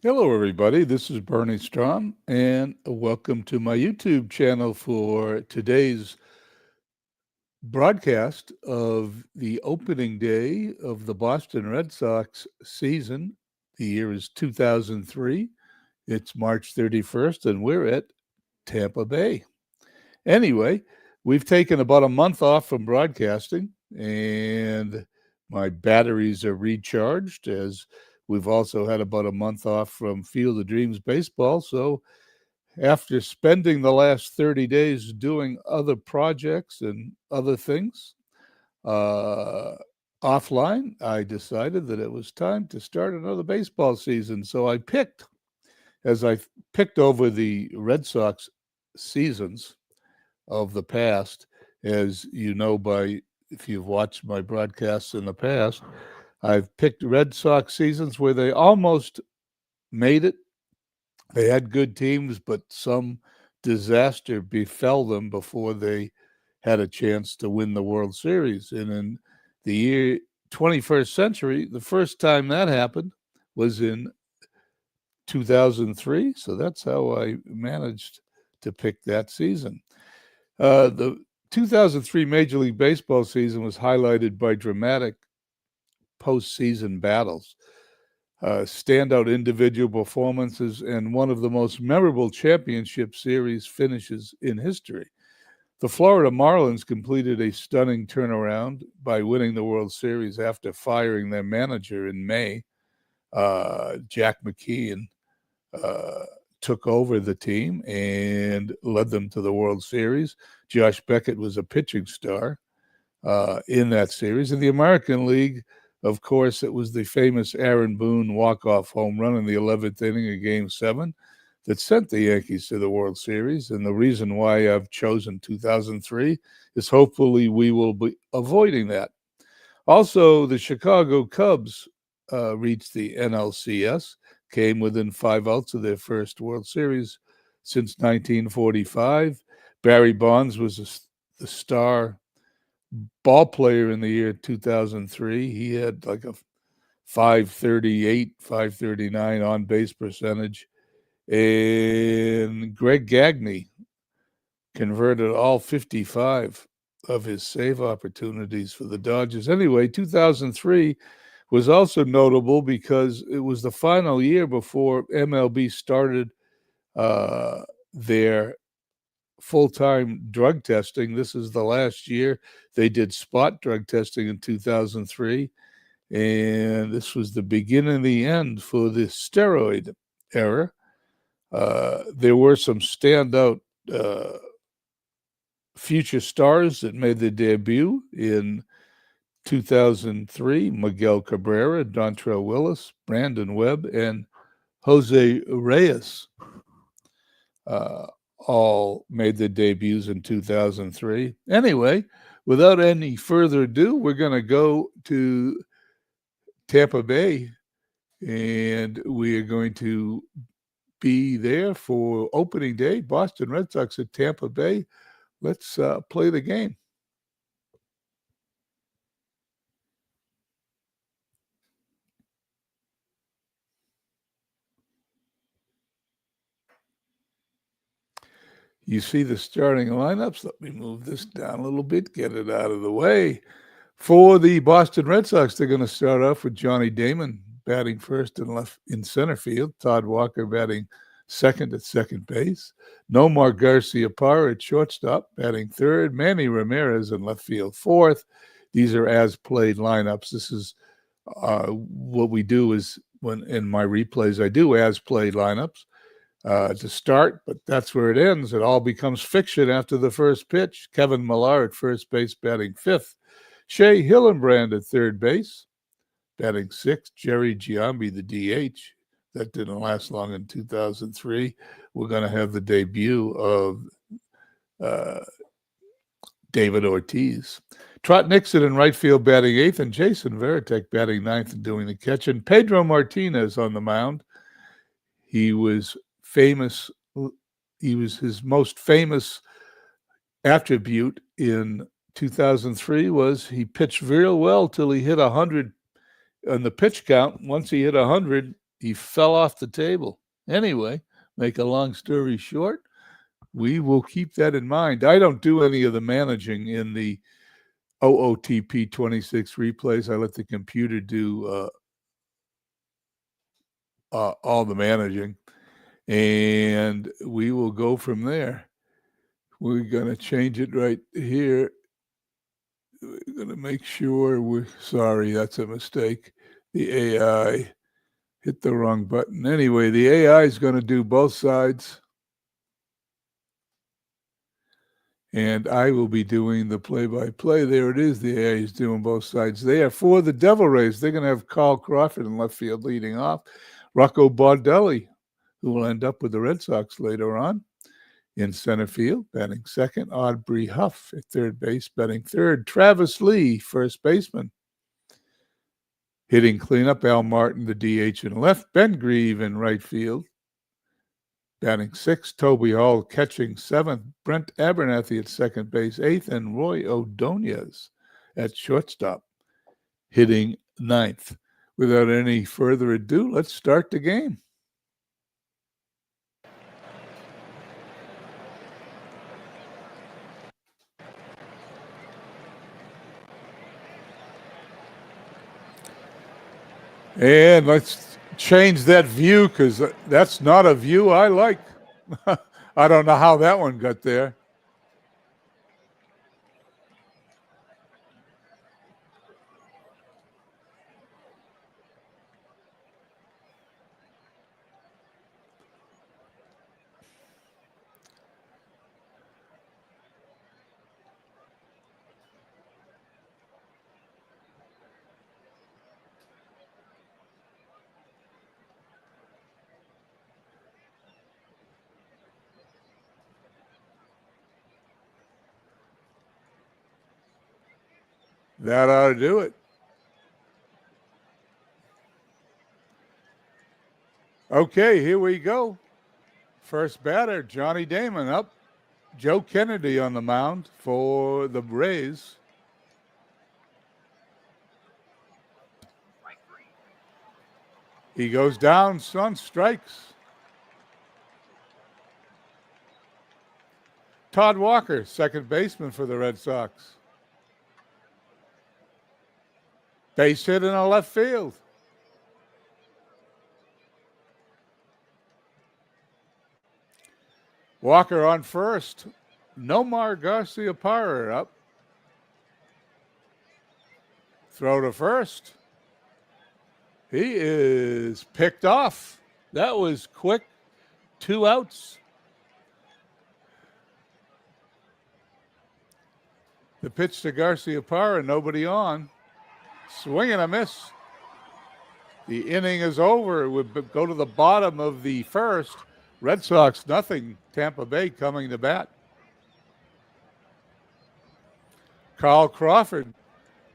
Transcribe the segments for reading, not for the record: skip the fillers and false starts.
Hello, everybody. This is Bernie Strom, and welcome to my YouTube channel for today's broadcast of the opening day of the Boston Red Sox season. The year is 2003. It's March 31st, and we're at Tampa Bay. Anyway, we've taken about a month off from broadcasting, and my batteries are recharged as we've also had about a month off from Field of Dreams baseball. So, after spending the last 30 days doing other projects and other things uh, offline, I decided that it was time to start another baseball season. So, as I picked over the Red Sox seasons, of the past, as you know by if you've watched my broadcasts in the past, I've picked Red Sox seasons where they almost made it. They had good teams, but some disaster befell them before they had a chance to win the World Series. And in the year 21st century, the first time that happened was in 2003. So that's how I managed to pick that season. The 2003 Major League Baseball season was highlighted by dramatic postseason battles, standout individual performances, and one of the most memorable championship series finishes in history. The Florida Marlins completed a stunning turnaround by winning the World Series after firing their manager in May. Jack McKeon uh, took over the team and led them to the World Series. Josh Beckett was a pitching star in that series. In the American League, of course, it was the famous Aaron Boone walk-off home run in the 11th inning of Game 7 that sent the Yankees to the World Series. And the reason why I've chosen 2003 is hopefully we will be avoiding that. Also, the Chicago Cubs reached the NLCS, came within 5 outs of their first World Series since 1945. Barry Bonds was the star ball player in the year 2003. He had like a 538, 539 on base percentage. And Greg Gagne converted all 55 of his save opportunities for the Dodgers. Anyway, 2003 was also notable because it was the final year before MLB started their full-time drug testing. This is the last year they did spot drug testing in 2003, and this was the beginning of the end for the steroid era. There were some standout future stars that made their debut in 2003: Miguel Cabrera, Dontrell Willis, Brandon Webb, and Jose Reyes uh, all made their debuts in 2003. Anyway, without any further ado, we're going to go to Tampa Bay, and we are going to be there for opening day. Boston Red Sox at Tampa Bay. Let's play the game. You see the starting lineups. Let me move this down a little bit, get it out of the way. For the Boston Red Sox, they're going to start off with Johnny Damon batting first and left in center field, Todd Walker batting second at second base, Nomar Garciaparra at shortstop batting third, Manny Ramirez in left field fourth. These are as played lineups. This is what we do is when in my replays I do as played lineups to start, but that's where it ends. It all becomes fiction after the first pitch. Kevin Millar at first base batting fifth. Shea Hillenbrand at third base, batting sixth. Jerry Giambi, the DH. That didn't last long in 2003. We're going to have the debut of uh, David Ortiz. Trot Nixon in right field batting eighth, and Jason Varitek batting ninth and doing the catch. And Pedro Martinez on the mound. He was famous. He was his most famous attribute in 2003 was he pitched real well till he hit 100 on the pitch count. Once he hit 100, He fell off the table. Anyway, make a long story short, we will keep that in mind. I don't do any of the managing in the OOTP26 replays. I let the computer do all the managing, and we will go from there. We're going to change it right here. We're going to make sure sorry, that's a mistake. The AI hit the wrong button. Anyway, the AI is going to do both sides. And I will be doing the play-by-play. There it is. The AI is doing both sides there. For the Devil Rays, they're going to have Carl Crawford in left field leading off. Rocco Baldelli, who will end up with the Red Sox later on, in center field, batting second. Aubrey Huff at third base, batting third. Travis Lee, first baseman. Hitting cleanup, Al Martin, the DH in left. Ben Grieve in right field, batting sixth. Toby Hall catching seventh. Brent Abernathy at second base, eighth. And Roy Ordonez at shortstop, hitting ninth. Without any further ado, let's start the game. And let's change that view, because that's not a view I like. I don't know how that one got there. That ought to do it. Okay, here we go. First batter, Johnny Damon up. Joe Kennedy on the mound for the Rays. He goes down on strikes. Todd Walker, second baseman for the Red Sox. Base hit in the left field. Walker on first. Nomar Garciaparra up. Throw to first. He is picked off. That was quick. 2 outs. The pitch to Garciaparra, nobody on. Swing and a miss. The inning is over. It would go to the bottom of the first. Red Sox nothing. Tampa Bay coming to bat. Carl Crawford,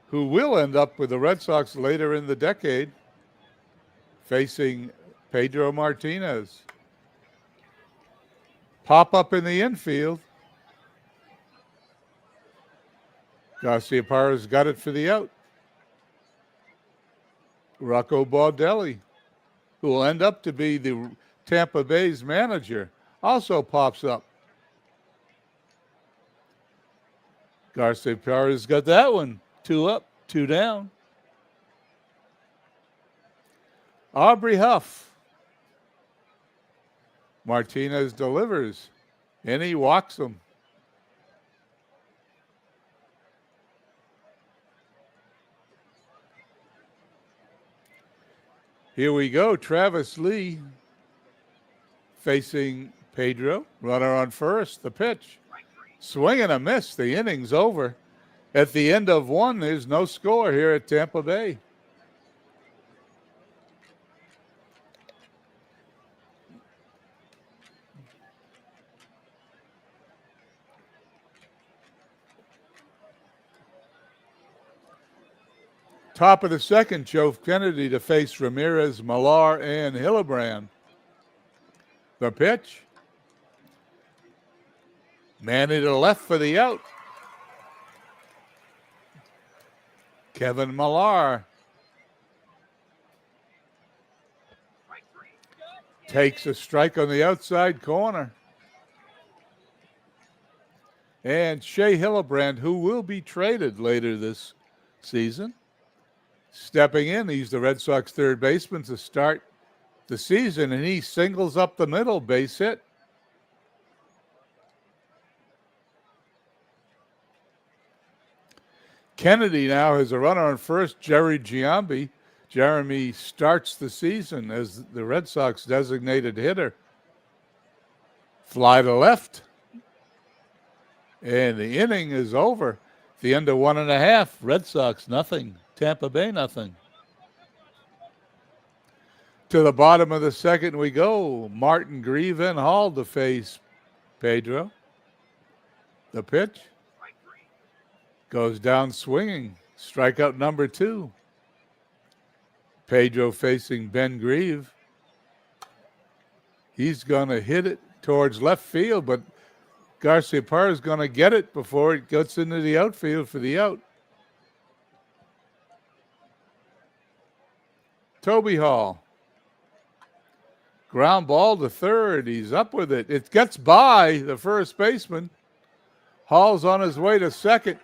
who will end up with the Red Sox later in the decade, facing Pedro Martinez. Pop up in the infield. Garciaparra's got it for the out. Rocco Baldelli, who will end up to be the Tampa Bay's manager, also pops up. Garciaparra's got that one. 2 up, 2 down. Aubrey Huff. Martinez delivers, and he walks him. Here we go. Travis Lee facing Pedro. Runner on first. The pitch. Swing and a miss. The inning's over. At the end of one, there's no score here at Tampa Bay. Top of the second, Joe Kennedy to face Ramirez, Millar, and Hillebrand. The pitch. Manny to left for the out. Kevin Millar. Takes a strike on the outside corner. And Shea Hillebrand, who will be traded later this season, stepping in. He's the Red Sox third baseman to start the season, and he singles up the middle, base hit. Kennedy now has a runner on first, Jerry Giambi. Jeremy starts the season as the Red Sox designated hitter. Fly to left. And the inning is over. The end of 1.5. Red Sox nothing. Tampa Bay nothing. To the bottom of the second we go. Martin, Grieve, and Hall to face Pedro. The pitch. Goes down swinging. Strikeout number 2. Pedro facing Ben Grieve. He's going to hit it towards left field, but Garciaparra is going to get it before it gets into the outfield for the out. Toby Hall. Ground ball to third. He's up with it. It gets by the first baseman. Hall's on his way to second.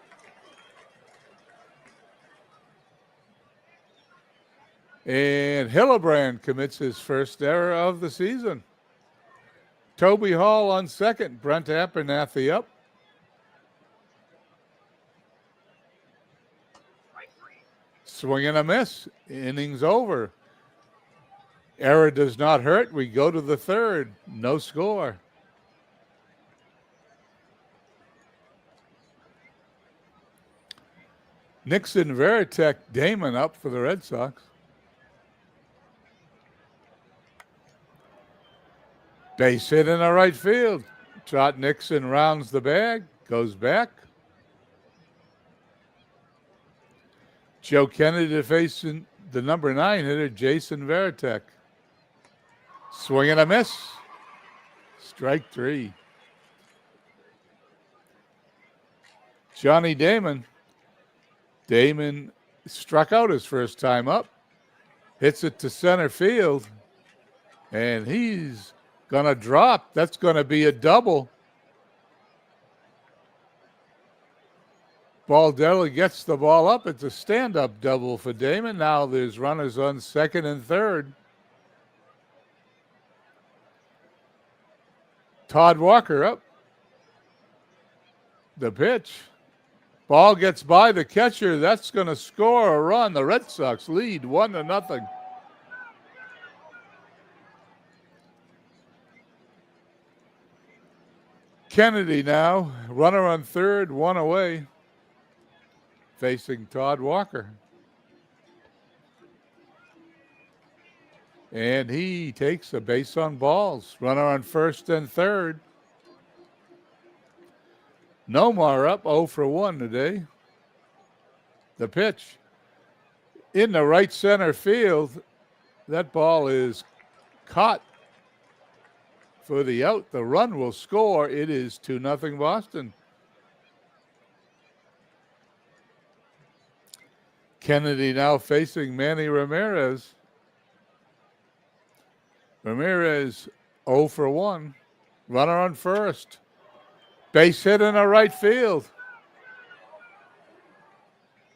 And Hillebrand commits his first error of the season. Toby Hall on second. Brent Abernathy up. Swing and a miss. Innings over. Error does not hurt. We go to the third. No score. Nixon, Veritek, Damon up for the Red Sox. Base hit in the right field. Trot Nixon rounds the bag, goes back. Joe Kennedy facing the number 9 hitter, Jason Veritek. Swing and a miss. Strike 3. Johnny Damon. Damon struck out his first time up. Hits it to center field. And he's going to drop. That's going to be a double. Baldelli gets the ball up. It's a stand-up double for Damon. Now there's runners on second and third. Todd Walker up. The pitch. Ball gets by the catcher. That's going to score a run. The Red Sox lead 1-0. Kennedy now, runner on third, one away, facing Todd Walker. And he takes a base on balls. Runner on first and third. Nomar up 0 for 1 today. The pitch. In the right center field, that ball is caught for the out. The run will score. It is 2-0 Boston. Kennedy now facing Manny Ramirez. Ramirez 0 for 1. Runner on first. Base hit in the right field.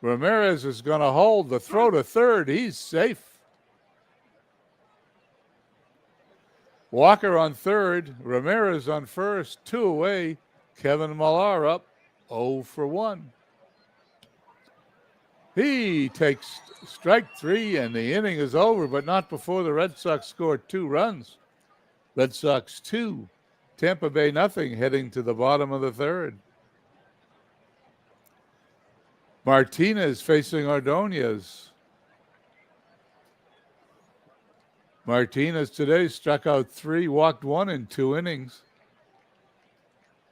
Ramirez is going to hold the throw to third. He's safe. Walker on third. Ramirez on first. 2 away. Kevin Millar up 0 for 1. He takes strike 3, and the inning is over, but not before the Red Sox score 2 runs. Red Sox 2, Tampa Bay nothing, heading to the bottom of the third. Martinez facing Ordonez. Martinez today struck out 3, walked 1 in 2 innings.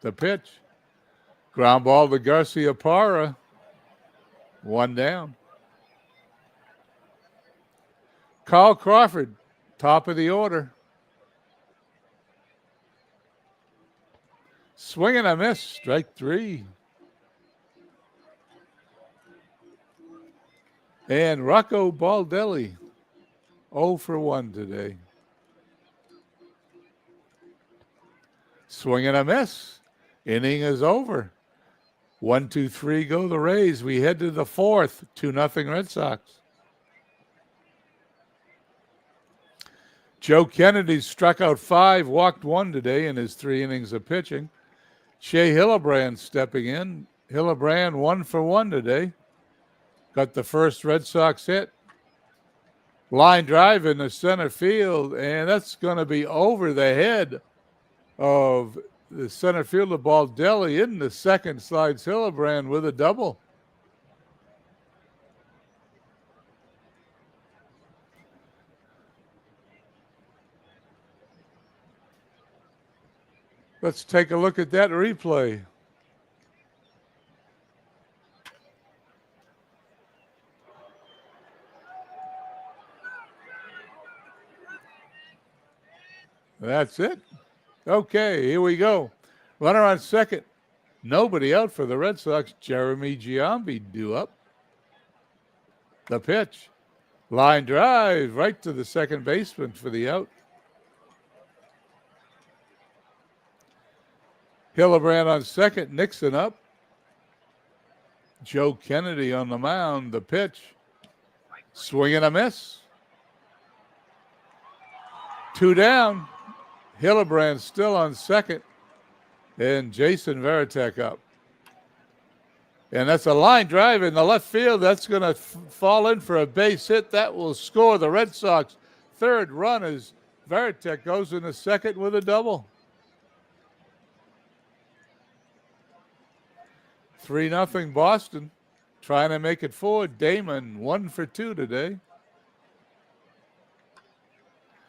The pitch. Ground ball to Garciaparra. 1 down. Carl Crawford, top of the order. Swing and a miss, strike 3. And Rocco Baldelli, 0 for 1 today. Swing and a miss. Inning is over. 1, 2, 3 go the Rays. We head to the fourth. 2-0 Red Sox. Joe Kennedy struck out 5, walked 1 today in his 3 innings of pitching. Shea Hildebrand stepping in. Hildebrand 1 for 1 today. Got the first Red Sox hit. Line drive in the center field, and that's going to be over the head of the center fielder Baldelli. In the second slides Hildebrand with a double. Let's take a look at that replay. That's it. Okay, here we go. Runner on second. Nobody out for the Red Sox. Jeremy Giambi due up. The pitch. Line drive right to the second baseman for the out. Hildebrand on second. Nixon up. Joe Kennedy on the mound. The pitch. Swing and a miss. 2 down. Hildebrand still on second. And Jason Varitek up. And that's a line drive in the left field. That's going to fall in for a base hit. That will score the Red Sox third run as Varitek goes in the second with a double. 3-0 Boston. Trying to make it 4. Damon 1 for 2 today.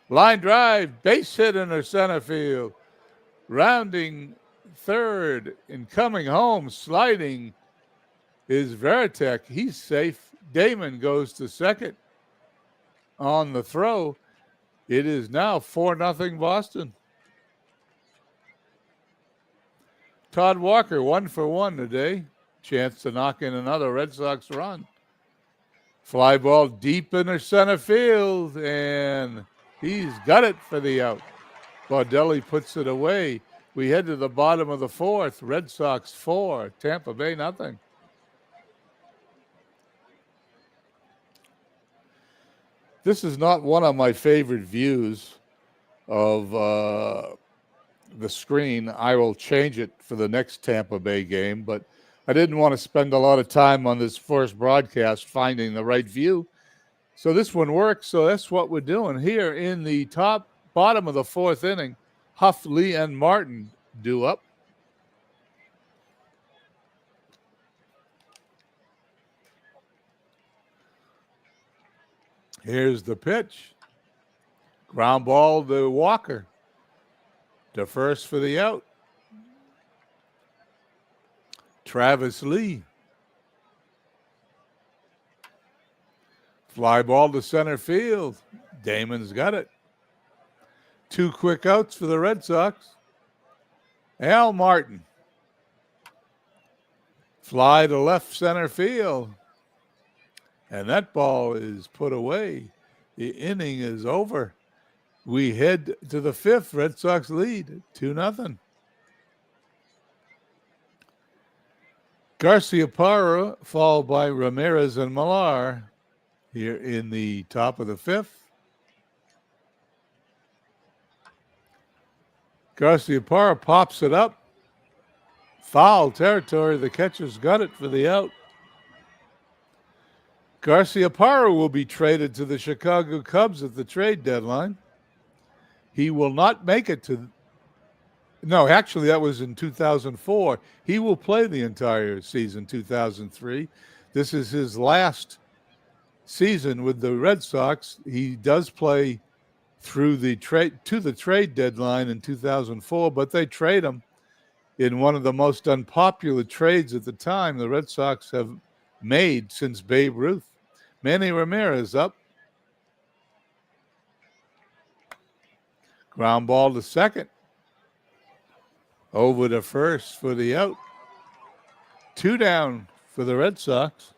Line drive, base hit in the center field. Rounding third and coming home, sliding is Varitek. He's safe. Damon goes to second on the throw. It is now 4-0 Boston. Todd Walker 1 for 1 today. Chance to knock in another Red Sox run. Fly ball deep in the center field, and he's got it for the out. Baldelli puts it away. We head to the bottom of the fourth. Red Sox 4, Tampa Bay 0. This is not one of my favorite views of the screen. I will change it for the next Tampa Bay game, but I didn't want to spend a lot of time on this first broadcast finding the right view. So this one works, so that's what we're doing here in the bottom of the fourth inning. Huff, Lee, and Martin due up. Here's the pitch. Ground ball to Walker. To first for the out. Travis Lee. Fly ball to center field. Damon's got it. 2 quick outs for the Red Sox. Al Martin. Fly to left center field. And that ball is put away. The inning is over. We head to the fifth. Red Sox lead 2-0. Garciaparra followed by Ramirez and Millar here in the top of the fifth. Garciaparra pops it up. Foul territory. The catcher's got it for the out. Garciaparra will be traded to the Chicago Cubs at the trade deadline. He will not make it to... No, actually, that was in 2004. He will play the entire season 2003. This is his last season with the Red Sox. He does play through the trade deadline in 2004, but they trade him in one of the most unpopular trades at the time the Red Sox have made since Babe Ruth. Manny Ramirez up. Ground ball to second. Over to first for the out. 2 down for the Red Sox.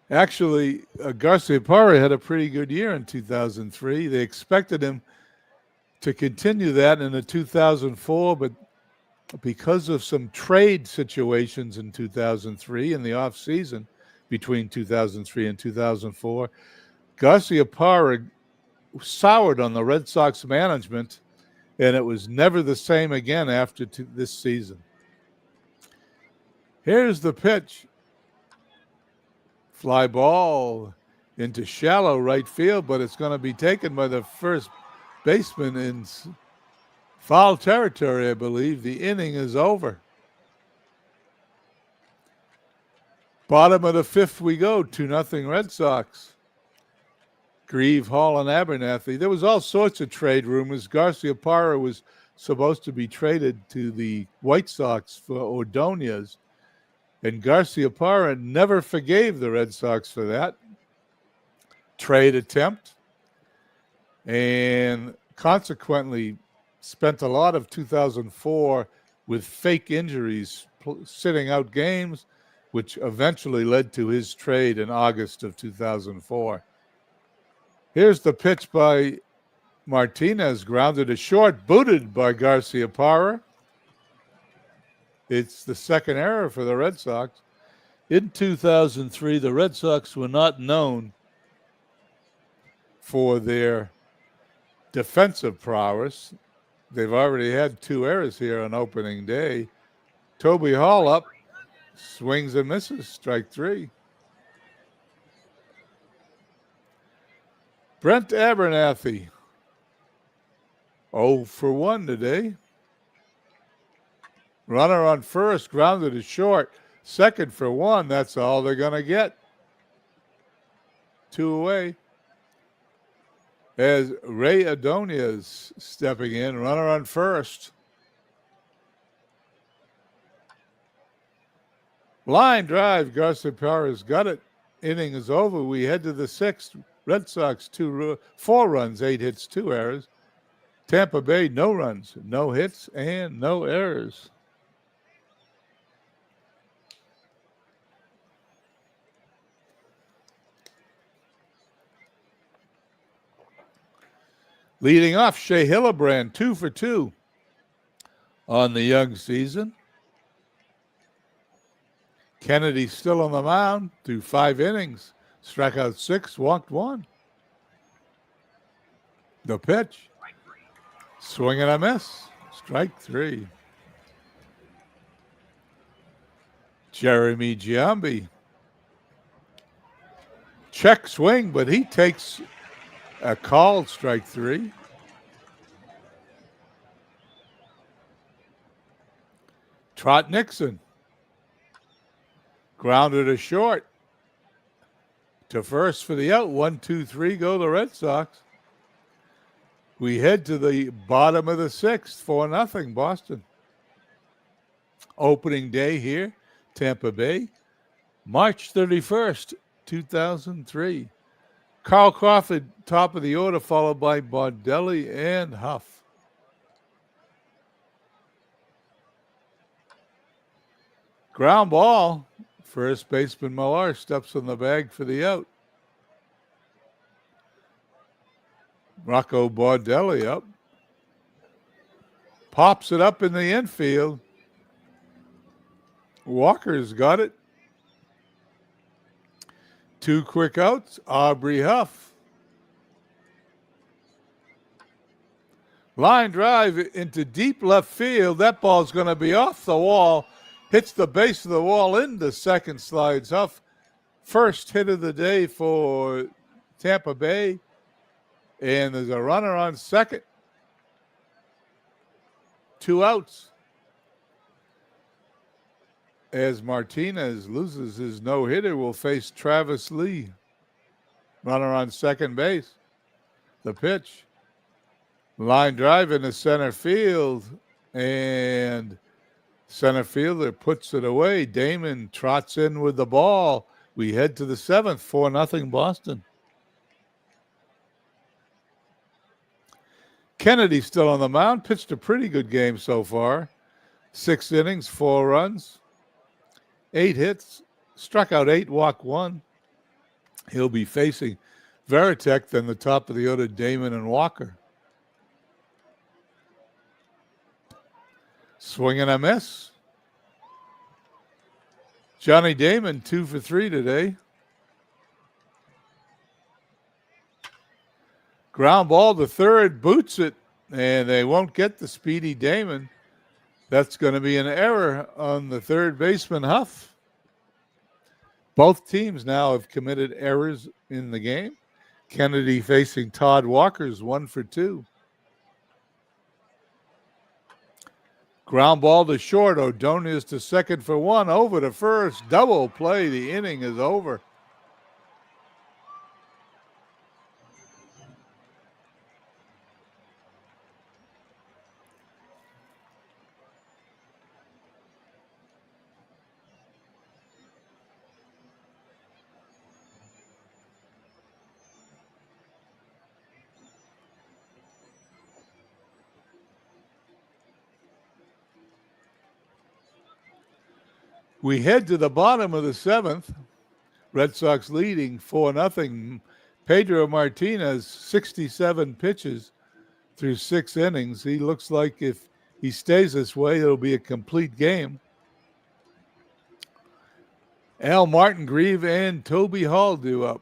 Actually, Garciaparra had a pretty good year in 2003. They expected him to continue that in the 2004, but because of some trade situations in 2003 in the offseason between 2003 and 2004, Garciaparra soured on the Red Sox management, and it was never the same again after this season. Here's the pitch. Fly ball into shallow right field, but it's going to be taken by the first baseman in foul territory, I believe. The inning is over. Bottom of the fifth we go, 2-0 Red Sox. Grieve, Hall, and Abernathy. There was all sorts of trade rumors. Garciaparra was supposed to be traded to the White Sox for Ordonez, and Garciaparra never forgave the Red Sox for that trade attempt, and consequently spent a lot of 2004 with fake injuries, sitting out games, which eventually led to his trade in August of 2004. Here's the pitch by Martinez, grounded to short, booted by Garciaparra. It's the second error for the Red Sox. In 2003, the Red Sox were not known for their defensive prowess. They've already had 2 errors here on opening day. Toby Hall up, swings and misses, strike 3. Brent Abernathy, 0 for 1 today. Runner on first, grounded to short. Second for 1, that's all they're going to get. 2 away. As Ray Ordonez stepping in, runner on first. Line drive, Garciaparra's got it. Inning is over. We head to the 6th. Red Sox 4 runs, 8 hits, 2 errors. Tampa Bay, no runs, no hits, and no errors. Leading off, Shea Hillebrand, 2 for 2 on the young season. Kennedy still on the mound through 5 innings. Struck out 6, walked 1. The pitch. Swing and a miss. Strike 3. Jeremy Giambi. Check swing, but he takes a called strike 3. Trot Nixon. Grounded to short. To first for the out. 1, 2, 3 go the Red Sox. We head to the bottom of the 6th, 4-0 Boston. Opening day here, Tampa Bay, March 31st, 2003. Carl Crawford, top of the order, followed by Baudelli and Huff. Ground ball. First baseman Millar steps on the bag for the out. Rocco Baudelli up. Pops it up in the infield. Walker's got it. 2 quick outs. Aubrey Huff. Line drive into deep left field. That ball's going to be off the wall. Hits the base of the wall into second, slides Huff. First hit of the day for Tampa Bay. And there's a runner on second. 2 outs. As Martinez loses his no-hitter, will face Travis Lee. Runner on second base. The pitch. Line drive into center field. And center fielder puts it away. Damon trots in with the ball. We head to the 7th, 4-0 Boston. Kennedy still on the mound. Pitched a pretty good game so far. 6 innings, 4 runs, 8 hits. Struck out 8, walked 1. He'll be facing Veritek, then the top of the order, Damon and Walker. Swing and a miss. Johnny Damon 2 for 3 today. Ground ball to third, boots it, and they won't get the speedy Damon. That's going to be an error on the third baseman, Huff. Both teams now have committed errors in the game. Kennedy facing Todd Walker's 1 for 2. Ground ball to short. O'Donnell's to second for 1. Over to first. Double play. The inning is over. We head to the bottom of the 7th. Red Sox leading 4-0. Pedro Martinez, 67 pitches through 6 innings. He looks like if he stays this way, it'll be a complete game. Al Martin Grieve and Toby Hall due up.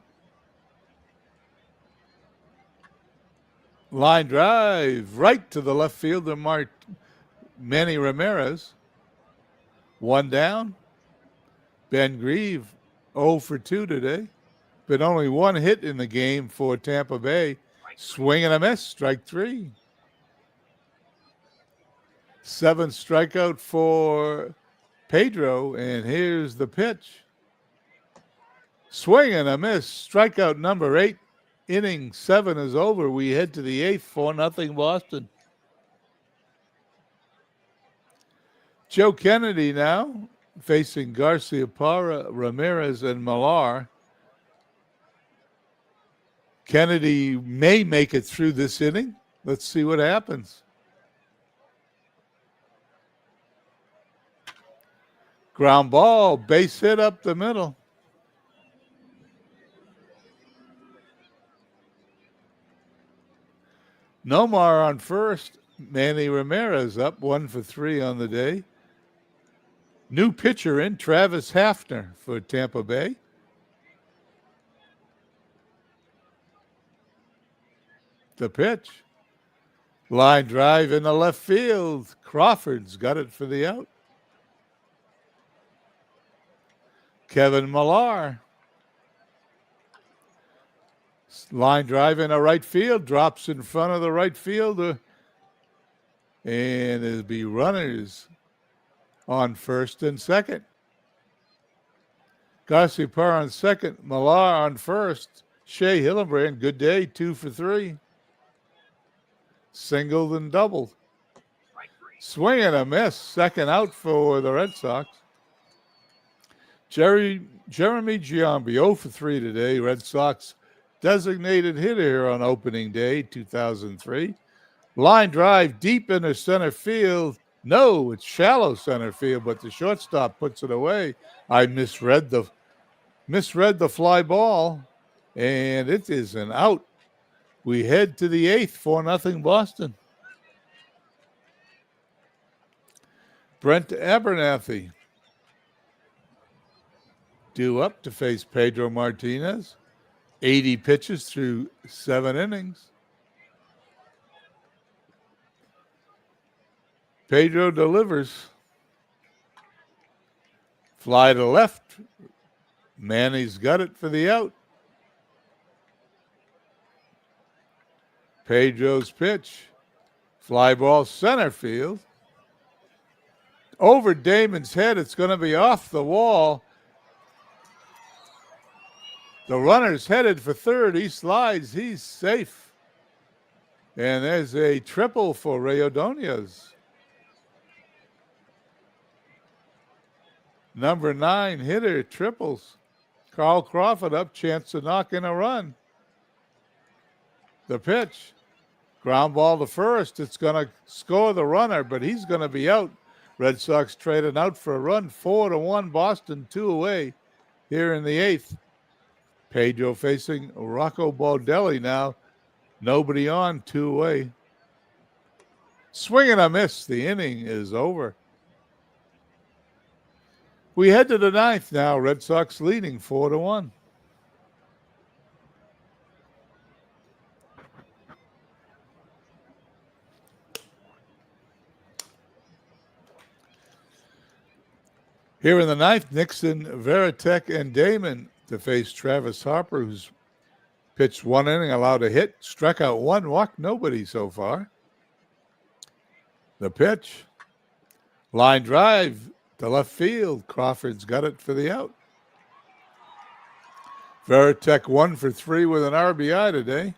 Line drive right to the left fielder, Manny Ramirez. 1 down. Ben Grieve 0 for 2 today. But only 1 hit in the game for Tampa Bay. Swing and a miss, strike 3. 7th strikeout for Pedro, and here's the pitch. Swing and a miss, strikeout number 8. Inning 7 is over. We head to the 8th, 4-0 Boston. Joe Kennedy now facing Garcia Parra, Ramirez, and Millar. Kennedy may make it through this inning. Let's see what happens. Ground ball, base hit up the middle. Nomar on first. Manny Ramirez up 1 for 3 on the day. New pitcher in, Travis Hafner for Tampa Bay. The pitch. Line drive in the left field. Crawford's got it for the out. Kevin Millar. Line drive in the right field. Drops in front of the right fielder. And there'll be runners on first and second. Garcia Parra on second. Millar on first. Shea Hillenbrand, good day, 2 for 3. Singled and doubled. Swing and a miss. Second out for the Red Sox. Jeremy Giambi, 0 for 3 today. Red Sox designated hitter here on opening day, 2003. Line drive deep into center field. No, it's shallow center field, but the shortstop puts it away. I misread the fly ball, and it is an out. We head to the 8th, 4-0 Boston. Brent Abernathy due up to face Pedro Martinez. 80 pitches through 7 innings. Pedro delivers. Fly to left. Manny's got it for the out. Pedro's pitch. Fly ball center field. Over Damon's head. It's going to be off the wall. The runner's headed for third. He slides. He's safe. And there's a triple for Ray Ordonez. Number 9 hitter triples. Carl Crawford up, chance to knock in a run. The pitch. Ground ball to first. It's going to score the runner, but he's going to be out. Red Sox traded out for a run. 4-1 Boston, 2 away here in the 8th. Pedro facing Rocco Baldelli now. Nobody on, 2 away. Swing and a miss. The inning is over. We head to the ninth now. Red Sox leading 4-1. Here in the ninth, Nixon, Veritek, and Damon to face Travis Harper, who's pitched one inning, allowed a hit, struck out one, walked nobody so far. The pitch. Line drive to left field. Crawford's got it for the out. Veritek 1 for 3 with an RBI today.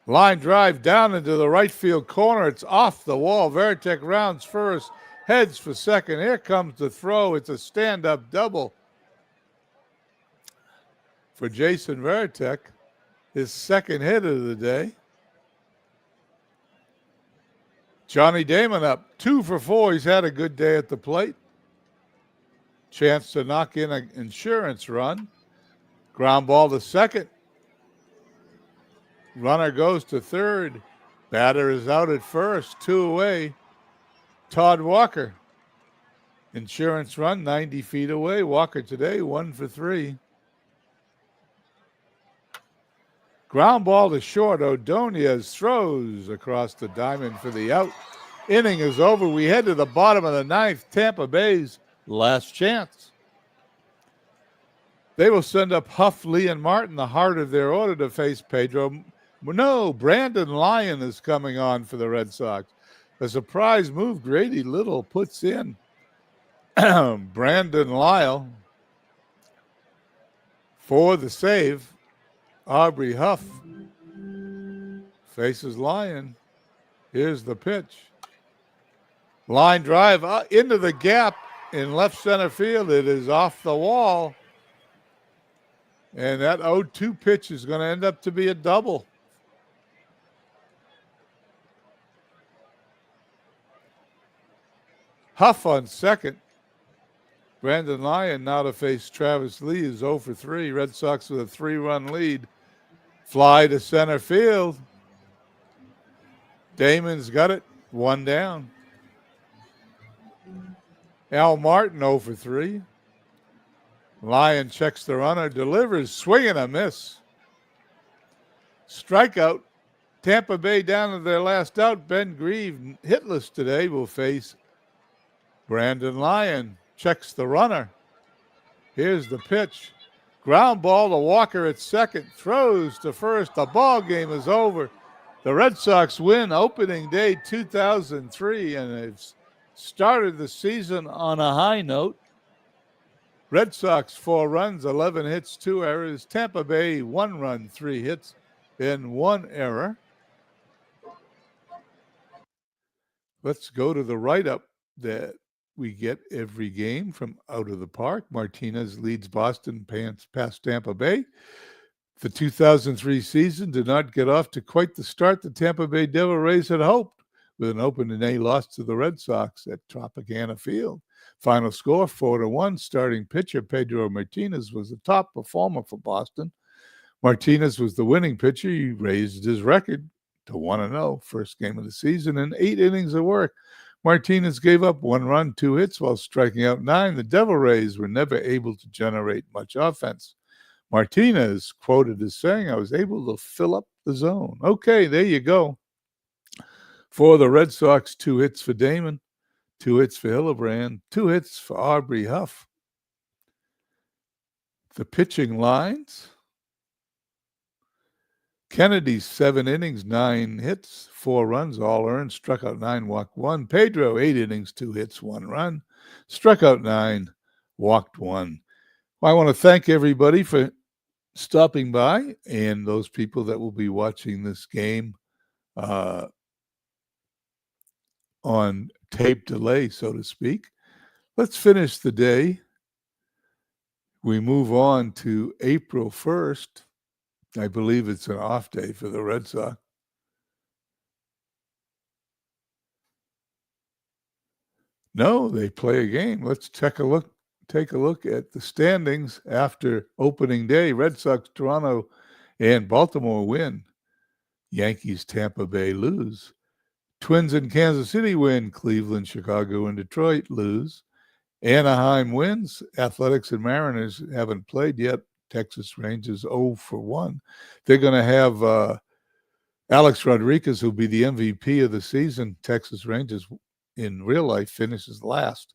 Line drive down into the right field corner. It's off the wall. Veritek rounds first, heads for second. Here comes the throw. It's a stand-up double for Jason Veritek, his second hit of the day. Johnny Damon up 2 for 4. He's had a good day at the plate. Chance to knock in an insurance run. Ground ball to second. Runner goes to third. Batter is out at first. 2 away. Todd Walker. Insurance run 90 feet away. Walker today 1 for 3. Ground ball to short. Ordonez throws across the diamond for the out. Inning is over. We head to the bottom of the ninth. Tampa Bay's last chance. They will send up Huff, Lee, and Martin, the heart of their order, to face Pedro. No, Brandon Lyon is coming on for the Red Sox. A surprise move. Grady Little puts in Brandon Lyle for the save. Aubrey Huff faces Lyon. Here's the pitch. Line drive into the gap in left center field. It is off the wall. And that 0-2 pitch is going to end up to be a double. Huff on second. Brandon Lyon now to face Travis Lee, is 0 for 3. Red Sox with a 3-run lead. Fly to center field. Damon's got it. 1 down. Al Martin 0 for 3. Lyon checks the runner, delivers, swing and a miss. Strikeout. Tampa Bay down to their last out. Ben Grieve, hitless today, will face Brandon Lyon. Checks the runner. Here's the pitch. Ground ball to Walker at second. Throws to first. The ball game is over. The Red Sox win opening day 2003, and they've started the season on a high note. Red Sox 4 runs, 11 hits, 2 errors. Tampa Bay 1 run, 3 hits, and 1 error. Let's go to the write-up that we get every game from out of the park. Martinez leads Boston past Tampa Bay. The 2003 season did not get off to quite the start the Tampa Bay Devil Rays had hoped, with an opening day loss to the Red Sox at Tropicana Field. Final score 4-1. Starting pitcher Pedro Martinez was the top performer for Boston. Martinez was the winning pitcher. He raised his record to 1-0, first game of the season, in 8 innings of work. Martinez gave up 1 run, 2 hits while striking out 9. The Devil Rays were never able to generate much offense. Martinez quoted as saying, "I was able to fill up the zone." Okay, there you go. For the Red Sox, 2 hits for Damon, 2 hits for Hillebrand, 2 hits for Aubrey Huff. The pitching lines. Kennedy, 7 innings, 9 hits, 4 runs, all earned, struck out 9, walked 1. Pedro, 8 innings, 2 hits, 1 run, struck out 9, walked 1. Well, I want to thank everybody for stopping by, and those people that will be watching this game on tape delay, so to speak. Let's finish the day. We move on to April 1st. I believe it's an off day for the Red Sox. No, they play a game. Let's take a look at the standings after opening day. Red Sox, Toronto, and Baltimore win. Yankees, Tampa Bay lose. Twins in Kansas City win. Cleveland, Chicago, and Detroit lose. Anaheim wins. Athletics and Mariners haven't played yet. Texas Rangers 0-1. They're going to have Alex Rodriguez, who'll be the MVP of the season. Texas Rangers in real life finishes last.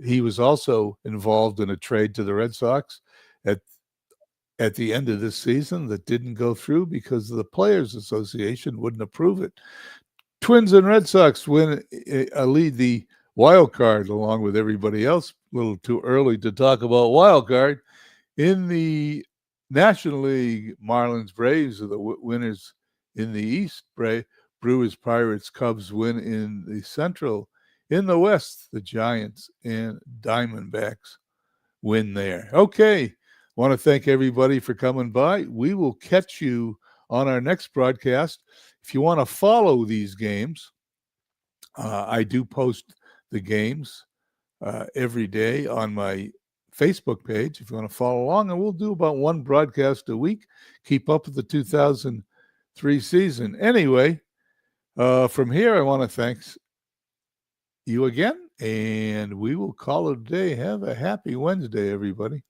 He was also involved in a trade to the Red Sox at the end of this season that didn't go through because the Players Association wouldn't approve it. Twins and Red Sox lead the wild card along with everybody else. A little too early to talk about wild card. In the National League, Marlins, Braves are the winners in the East. Brewers, Pirates, Cubs win in the Central. In the West, the Giants and Diamondbacks win there. Okay. Want to thank everybody for coming by. We will catch you on our next broadcast. If you want to follow these games, I do post the games every day on my Facebook page. If you want to follow along, and we'll do about one broadcast a week. Keep up with the 2003 season. Anyway, from here, I want to thank you again, and we will call it a day. Have a happy Wednesday, everybody.